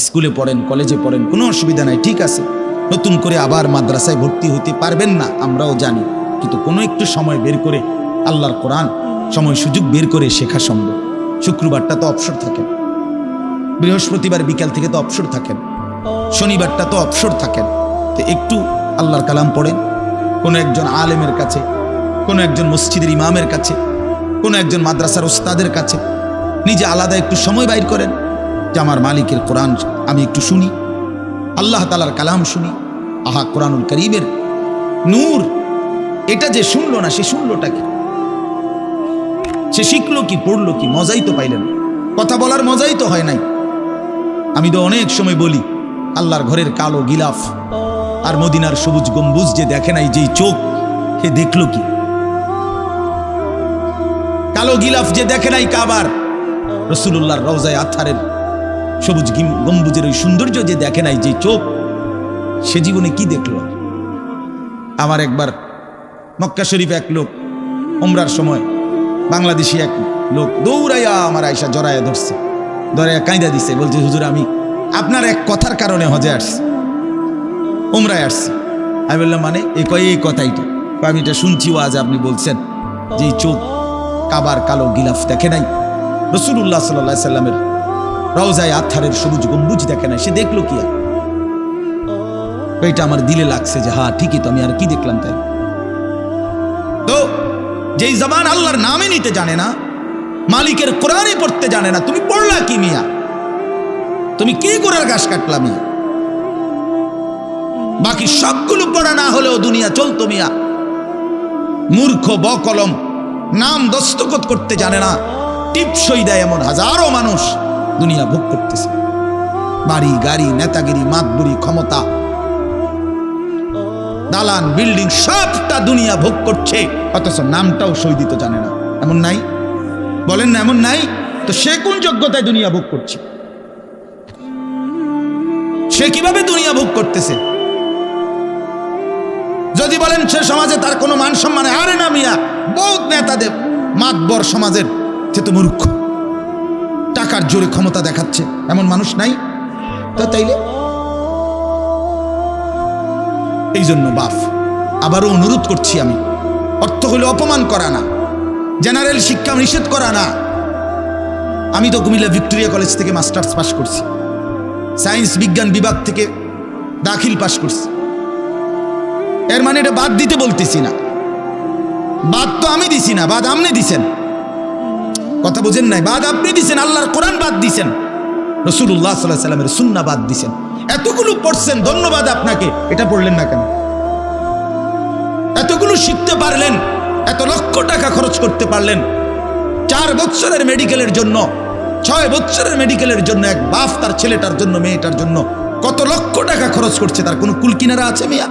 স্কুলে পড়েন, কলেজে পড়েন, কোনো অসুবিধা নাই, ঠিক আছে। নতুন করে আবার মাদ্রাসায় ভর্তি হইতে পারবেন না, আমরাও জানি, কিন্তু কোনো একটু সময় বের করে আল্লাহর কোরআন সময় সুযোগ বের করে শেখা সম্ভব। শুক্রবারটা তো অবসর থাকেন, বৃহস্পতিবার বিকাল থেকে তো অবসর থাকেন, শনিবারটা তো অবসর থাকেন, তো একটু আল্লাহর কালাম পড়েন, কোনো একজন আলেমের কাছে, কোনো একজন মসজিদের ইমামের কাছে, কোনো একজন মাদ্রাসার ওস্তাদের কাছে নিজে আলাদা একটু সময় বাইর করেন যে আমার মালিকের কোরআন আমি একটু শুনি, আল্লাহ তাআলার কালাম শুনি। আহা, কোরআনুল কারীমের নূর, এটা যে শুনলো না, সে শুনলোটা কি? সে শিখলো কি, পড়লো কি? মজাই তো পাইলেন, কথা বলার মজাই তো হয় নাই। আমি তো অনেক সময় বলি, আল্লাহর ঘরের কালো গিলাফ আর মদিনার সবুজ গম্বুজ যে দেখে নাই, যেই চোখ, সে দেখলো কি? কালো গিলাফ যে দেখে নাই কাবার, রাসূলুল্লাহর রওজায়ে আতহারের সবুজ গম্বুজের ওই সৌন্দর্য যে দেখে নাই, যে চোখ, সে জীবনে কি দেখলো? আমার একবার মক্কা শরীফে এক লোক উমরার সময়, বাংলাদেশি এক লোক দৌড়াইয়া আমার আয়সা জড়াইয়া ধরছে, ধরাইয়া কাঁদা দিছে, বলছে হুজুর আমি আপনার এক কথার কারণে হজে আসছি, উমরায় আসছি। আমি বললাম মানে? এই কথাইটা আমি এটা শুনছি, আজ আপনি বলছেন যে চোখ কাবার কালো গিলাফ দেখে নাই, রাসূলুল্লাহ সাল্লাল্লাহু আলাইহি সাল্লামের রওজায়ে আতহারের সবুজ গম্বুজ দেখে নাই, সে দেখলো কি? আর এটা আমার দিলে লাগছে যে হ্যাঁ ঠিকই তো, আমি আর কি দেখলাম? তাই তো যেই জবান আল্লাহর নামে নিতে জানে না, মালিকের কোরআনই পড়তে জানে না, তুমি পড়লা কি মিয়া? তুমি কি গোড়ার ঘাস কাটলা মিয়া? বাকি সবগুলো পড়া না হলেও দুনিয়া চলতো মিয়া। মূর্খ বকলম, নাম দস্তখত করতে জানে না, টিপসই দেয় এমন হাজারো মানুষ দুনিয়া ভোগ করতেছে। বাড়ি গাড়ি, নেতাগিরি, মাতবুরি, ক্ষমতা, দালান, বিল্ডিং, সবটা দুনিয়া ভোগ করছে, অথচ নামটাও সই দিতে জানে না। এমন নাই? বলেন না, এমন নাই? তো সে কোন যোগ্যতায় দুনিয়া ভোগ করছে? সে কিভাবে দুনিয়া ভোগ করতেছে? যদি বলেন সে সমাজে তার কোনো মান সম্মান, আরে না মিয়া, বহুত নেতাদের মাতবর সমাজের, সে তো মূর্খ, টাকার জোরে ক্ষমতা দেখাচ্ছে, এমন মানুষ নাই? তো তাইলে এই জন্য বাপ আবারও অনুরোধ করছি আমি, অর্থ হলো অপমান করা না, জেনারেল শিক্ষা নিষেধ করা না। আমি তো কুমিল্লা ভিক্টোরিয়া কলেজ থেকে মাস্টার্স পাশ করছি, সায়েন্স বিজ্ঞান বিভাগ থেকে দাখিল পাশ করছি। এর মানে এটা বাদ দিতে বলতেছি না, বাদ তো আমি দিছি না, বাদ আপনি দিছেন। কথা বুঝেন নাই? বাদ আপনি দিছেন, আল্লাহর কোরআন বাদ দিছেন, রাসূলুল্লাহ সাল্লাল্লাহু আলাইহি সাল্লামের সুন্নাহ বাদ দিছেন। এতগুলো পড়ছেন, ধন্যবাদ আপনাকে, এটা পড়লেন না কেন? এতগুলো শিখতে পারলেন, এত লক্ষ টাকা খরচ করতে পারলেন, 4 বছরের মেডিকেলের জন্য, 6 বছরের মেডিকেলের জন্য এক বাপ তার ছেলেটার জন্য, মেয়েটার জন্য কত লক্ষ টাকা খরচ করছে, তার কোনো কুল কিনারা আছে মিয়া?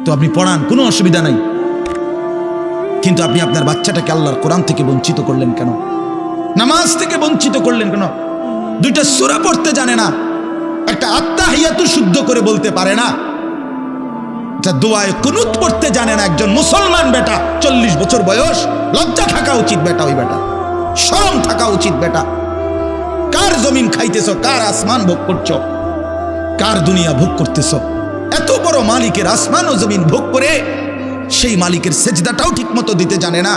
তো আপনি পড়ান, কোনো অসুবিধা নাই, কিন্তু আপনি আপনার বাচ্চাটাকে আল্লাহর কোরআন থেকে বঞ্চিত করলেন কেন? নামাজ থেকে বঞ্চিত করলেন কেন? 2টা সূরা পড়তে জানে না, একটা আত্তাহিয়াতু শুদ্ধ করে বলতে পারে না, একটা দোয়ায়ে কুনুত পড়তে জানে না। একজন মুসলমান বেটা, 40 বছর বয়স, লজ্জা থাকা উচিত বেটা, ওই বেটা শরম থাকা উচিত বেটা। কার জমিন খাইতেছো, কার আসমান ভোগ করছো, কার দুনিয়া ভোগ করতেছো? এত বড় মালিকের আসমান ও জমিন ভোগ করে সেই মালিকের সেজদাটাও ঠিক মতো দিতে জানে না,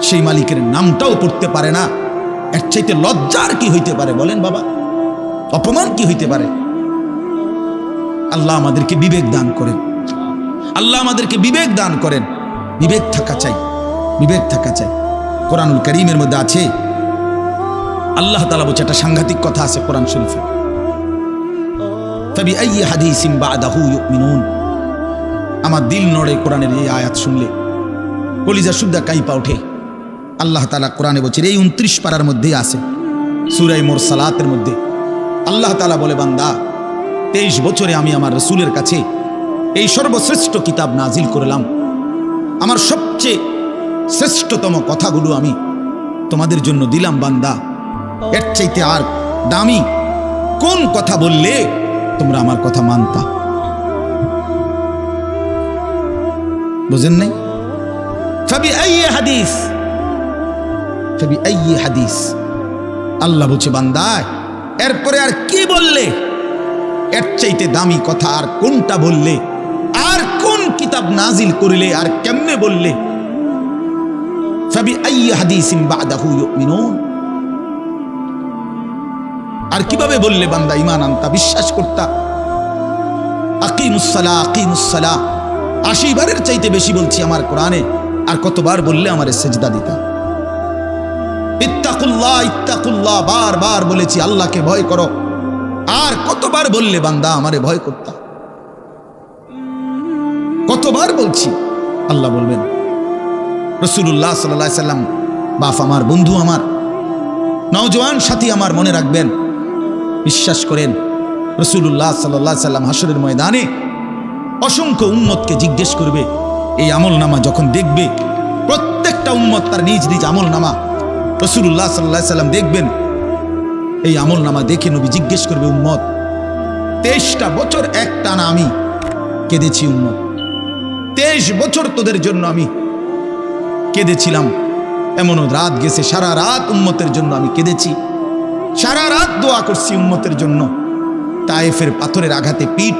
সেই মালিকের নামটাও পড়তে পারে না। এর চাইতে লজ্জার কি হইতে পারে বলেন বাবা? অপমান কি হইতে পারে? আল্লাহ আমাদেরকে বিবেক দান করেন, আল্লাহ আমাদেরকে বিবেক দান করেন। বিবেক থাকা চাই, বিবেক থাকা চাই। কোরআনুল কারীমের মধ্যে আছে, আল্লাহ তাআলা বলছে, একটা সাংঘাতিক কথা আছে কোরআন শরীফে, ফাবিআইয়ি হাদিসিন বা'দাহু ইউমিনুন। আমার দিল নড়ে কোরআনের এই আয়াত শুনলে, কলিজা সুদ্ধা কাঁইপা ওঠে। আল্লাহ তাআলা কোরআনে বলছে, এই 29 পারার মধ্যেই আছে, সূরা মুরসালাতের মধ্যে আল্লাহ তাআলা বলে, বান্দা 23 বছরে আমি আমার রাসূলের কাছে এই সর্বশ্রেষ্ঠ কিতাব নাজিল করলাম, আমার সবচেয়ে শ্রেষ্ঠতম কথাগুলো আমি তোমাদের জন্য দিলাম। বান্দা, এর চাইতে আর দামি কোন কথা বললে তোমরা আমার কথা মানতা? বুঝেন নাই? ফাবিআইয়ি হাদিস, ফাবিআইয়ি হাদিস, আল্লাহ বলছে বান্দা এরপরে আর কি বললে, এর চাইতে দামি কথা আর কোনটা বললে, আর কোন কিতাব নাজিল করিলে, আর কেমনে বললে? ফাবি আইয়ি হাদিসিন বাদাহু ইউমিনুন, আর কিভাবে বললে বান্দা ঈমান আনতা, বিশ্বাস করতা? আকিমুস সালাহ আকিমুস সালাহ 80 বারের চাইতে বেশি বলছি আমার কোরআনে, আর কতবার বললে আমারে সিজদা দিতা? ইত্তাকুল্লাহ ইত্তাকুল্লাহ বারবার বলেছি আল্লাহকে ভয় করো, আর কতবার বললে বান্দা আমারে ভয় করতা? কতবার বলছি? আল্লাহ বলবেন। রাসূলুল্লাহ সাল্লাল্লাহু আলাইহি সাল্লাম বাপ আমার, বন্ধু আমার, নওজোয়ান সাথী আমার, মনে রাখবেন, বিশ্বাস করেন, রাসূলুল্লাহ সাল্লাল্লাহু আলাইহি সাল্লাম হাসরের ময়দানে অসংখ্য উম্মতকে জিজ্ঞেস করবে, এই আমলনামা যখন দেখবে, প্রত্যেকটা উম্মত তার নিজ নিজ আমলনামা, রাসূলুল্লাহ সাল্লাল্লাহু আলাইহি সাল্লাম দেখবেন, এই আমলনামা দেখে নবী জিজ্ঞেস করবে, উম্মত 23টা বছর একটানা আমি কেঁদেছি, উম্মত 23 বছর তোদের জন্য আমি কেঁদেছিলাম, এমনও রাত গেছে সারা রাত উম্মতের জন্য আমি কেঁদেছি, সারা রাত দোয়া করছি উম্মতের জন্য, তায়েফের পাথরের আঘাতে পিঠ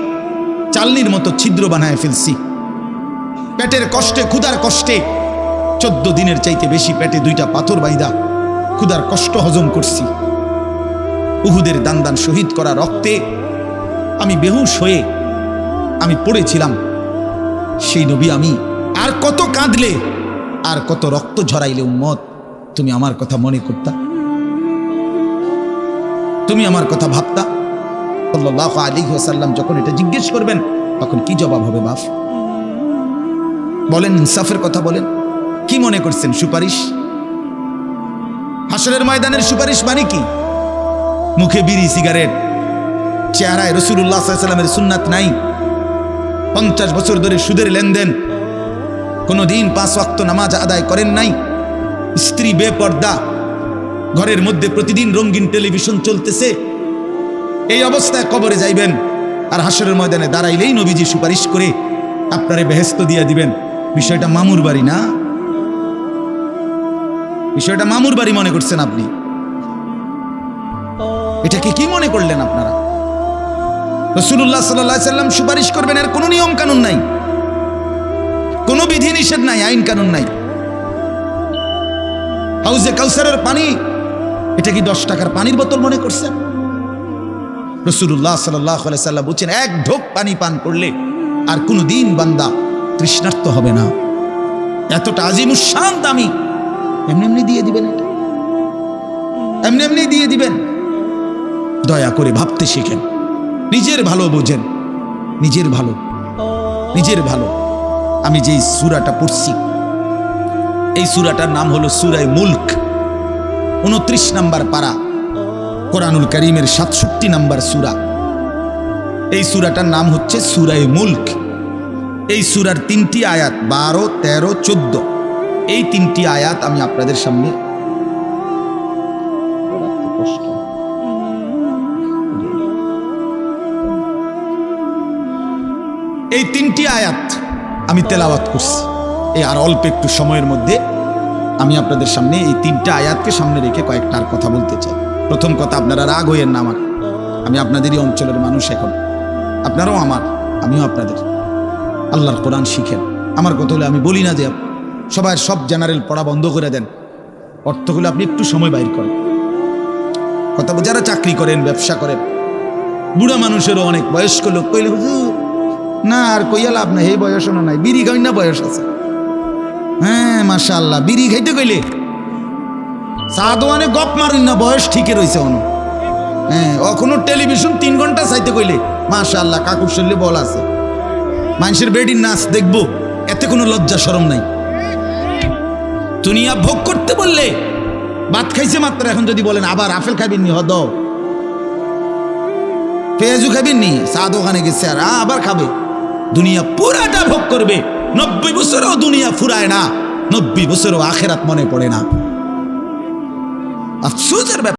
চালনির মতো ছিদ্র বানায় ফেলছি, পেটের কষ্টে, ক্ষুধার কষ্টে 14 দিনের চাইতে বেশি পেটে 2টা পাথর বাইদা ক্ষুধার কষ্ট হজম করছি, উহুদের দান শহীদ করা রক্তে আমি বেহুশ হয়ে আমি পড়েছিলাম, সেই নবী আমি আর কত কাঁদলে, আর কত রক্ত ঝরাইলে উম্মত তুমি আমার কথা মনে করতা, তুমি আমার কথা ভাবতা? সাল্লাল্লাহু আলাইহি ওয়াসাল্লাম যখন এটা জিজ্ঞেস করবেন তখন কি জবাব হবে বাপ? বলেন, ইনসাফের কথা বলেন। কি মনে করছেন সুপারিশ? হাসরের ময়দানের সুপারিশ মানে কি? মুখে বিড়ি সিগারেট, চেহারায় রাসূলুল্লাহ সাল্লাল্লাহু আলাইহি ওয়াসাল্লামের সুন্নাত নাই, 50 বছর ধরে সুদের লেনদেন, কোনদিন 5 ওয়াক্ত নামাজ আদায় করেন নাই, স্ত্রী বেপর্দা, ঘরের মধ্যে প্রতিদিন রঙিন টেলিভিশন চলতেছে, এই অবস্থায় কবরে যাইবেন, আর হাসরের ময়দানে দাঁড়াইলেই নবীজি সুপারিশ করে আপনারে বেহেশত দিয়ে দিবেন। বিষয়টা মামুর বাড়ি না, বিষয়টা মামুর বাড়ি মনে করছেন আপনি? এটাকে কি মনে করলেন আপনারা? রাসূলুল্লাহ সাল্লাল্লাহু আলাইহি সাল্লাম সুপারিশ করবেন, এর কোনো নিয়ম কানুন নাই, কোনো বিধি নিষেধ নাই, আইন কানুন নাই। হাউজে কাউসারের পানি, এটা কি 10 টাকার পানির বোতল মনে করছেন? রাসূলুল্লাহ সাল্লাল্লাহু আলাইহি সাল্লাম বলেছেন, এক ঢোক পানি পান করলে আর কোনোদিন বান্দা তৃষ্ণার্ত হবে না, এতটা আজিমুস শান দামি, এমনি এমনি দিয়ে দিবেন, এটা এমনি এমনি দিয়ে দিবেন? দয়া করে ভাবতে শিখেন, নিজের ভালো বোঝেন, নিজের ভালো, নিজের ভালো। আমি যেই সূরাটা পড়ছি, এই সূরাটার নাম হলো সূরা মুলক, 29 নম্বর পারা, কোরআনুল কারীমের 67 নম্বর সূরা। এই সূরাটার নাম হচ্ছে সূরা মুলক। এই সূরার 3টি আয়াত 12, 13, 14, এই 3টি আয়াত আমি আপনাদের সামনে এই 3টি আয়াত আমি তেলাওয়াত করছি। এই আর অল্প একটু সময়ের মধ্যে আমি আপনাদের সামনে এই 3টা আয়াতকে সামনে রেখে কয়েকটা আর কথা বলতে চাই। প্রথম কথা, আপনারা রাগ হইয়েন না আমার, আমি আপনাদেরই অঞ্চলের মানুষ, এখন আপনারাও আমার, আমিও আপনাদের। আল্লাহর কোরআন শিখেন। আমার কথা হলে আমি বলি না যে সবাই সব জেনারেল পড়া বন্ধ করে দেন, অর্থ হলে আপনি একটু সময় বাইর করেন। কথা, যারা চাকরি করেন, ব্যবসা করেন, বুড়া মানুষেরও অনেক, বয়স্ক লোক কইলে হুজুর না আর কইয়া লাভ নাই, এই বয়সও নাই, বিড়ি খাই না বয়স আছে। হ্যাঁ মাশাআল্লাহ, বিড়ি খাইতে কইলে চা দোয়ানে গপ মারুন না, বয়স ঠিকই রয়েছে অন। হ্যাঁ, এখনো টেলিভিশন 3 ঘন্টা চাইতে কইলে মাশাআল্লাহ কাকুর শরীরে বল আছে। মানুষের বেডির নাচ দেখবো, এতে কোনো লজ্জা শরম নাই। দুনিয়া ভোগ করতে বললে, ভাত খাইছে মাত্র, এখন যদি বলেন আবার আপেল খাবেন নি, হদ পেঁয়াজু খাবেন নি, চা দোকানে গেছে আর আবার খাবে। দুনিয়া পুরাটা ভোগ করবে, 90 বছরও দুনিয়া ফুরায় না, 90 বছরও আখেরাত মনে পড়ে না। আফসোসের ব্যাপার।